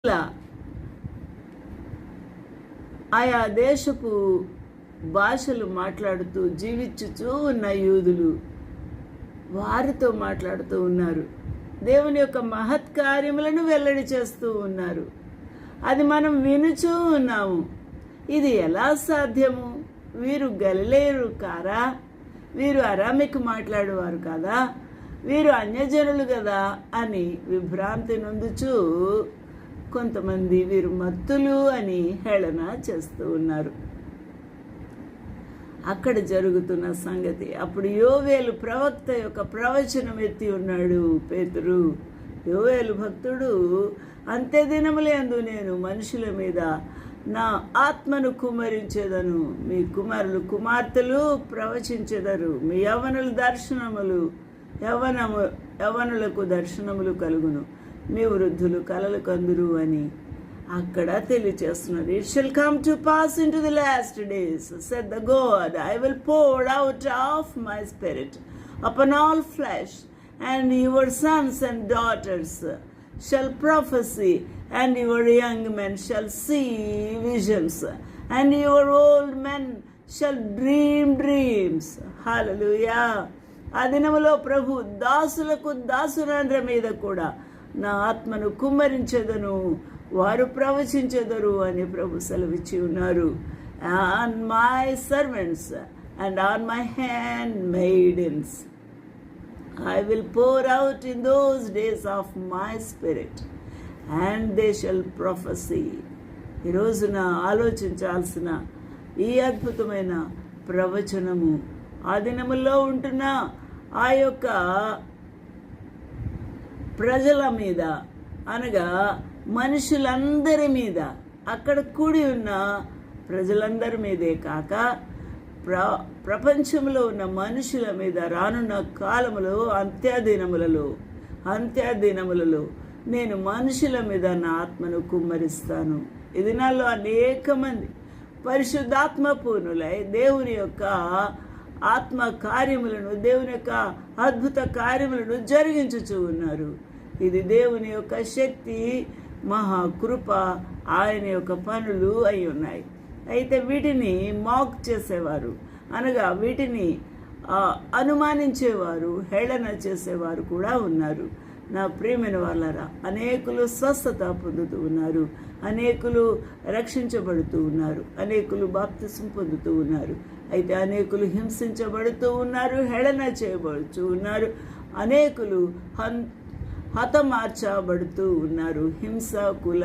ఇలా ఆయా దేశపు భాషలు మాట్లాడుతూ జీవించుచూ ఉన్న యూదులు వారితో మాట్లాడుతూ ఉన్నారు. దేవుని యొక్క మహత్కార్యములను వెల్లడి చేస్తూ ఉన్నారు. అది మనం వినుచూ ఉన్నాము. ఇది ఎలా సాధ్యము? వీరు గలిలయరు కారా? వీరు అరామిక్ మాట్లాడేవారు కదా, వీరు అన్యజనులు కదా అని విభ్రాంతి నొందుచూ కొంతమంది వీరు మత్తులు అని హేళన చేస్తూ ఉన్నారు. అక్కడ జరుగుతున్న సంగతి, అప్పుడు యోవేలు ప్రవక్త యొక్క ప్రవచనం ఎత్తి ఉన్నాడు పేతురు. యోవేలు భక్తుడు, అంత్య దినములందు నేను మనుషుల మీద నా ఆత్మను కుమ్మరించేదను, మీ కుమారులు కుమార్తెలు ప్రవచించెదరు, మీ యవ్వనులు దర్శనములు యవ్వనులకు దర్శనములు కలుగును, మీ వృద్ధులు కలలు కందురు అని అక్కడ తెలియచేస్తున్నారు. It shall come to pass into the last days, said the God, I will pour out of my spirit upon all flesh, and your sons and daughters shall prophesy, and your young men shall see visions, and your old men shall dream dreams. Hallelujah. ఆ దినములో ప్రభు దాసులకు దాసురాండ్ర మీద కూడా నా ఆత్మను కుమ్మరించెదను, వారు ప్రవచించెదరు అని ప్రభు సెలవిచ్చి ఉన్నారు. On my servants and on my handmaidens I will pour out in those days of my spirit and they shall prophesy. ఈరోజున ఆలోచించాల్సిన ఈ అద్భుతమైన ప్రవచనము ఆ దినముల్లో ఉంటున్న ఆ యొక్క ప్రజల మీద, అనగా మనుషులందరి మీద, అక్కడ కూడి ఉన్న ప్రజలందరి మీదే కాక ప్రపంచంలో ఉన్న మనుషుల మీద రానున్న కాలములో అంత్యదినములలో నేను మనుషుల మీద నా ఆత్మను కుమ్మరిస్తాను. ఈ దినాల్లో అనేక మంది పరిశుద్ధాత్మ పూర్ణులై దేవుని యొక్క ఆత్మ కార్యములను, దేవుని యొక్క అద్భుత కార్యములను జరిగించుచూ ఉన్నారు. ఇది దేవుని యొక్క శక్తి, మహాకృప, ఆయన యొక్క పనులు అయి ఉన్నాయి. అయితే వీటిని మాక్ చేసేవారు, అనగా వీటిని అనుమానించేవారు, హేళన చేసేవారు కూడా ఉన్నారు. నా ప్రియమైన వాళ్ళరా, అనేకులు స్వస్థత పొందుతూ ఉన్నారు, అనేకులు రక్షించబడుతూ ఉన్నారు, అనేకులు బాప్తిసం పొందుతూ ఉన్నారు. అయితే అనేకులు హింసించబడుతూ ఉన్నారు, హేళన చేయబడుతూ ఉన్నారు, అనేకులు హతమార్చబడుతూ ఉన్నారు. హింస, కుల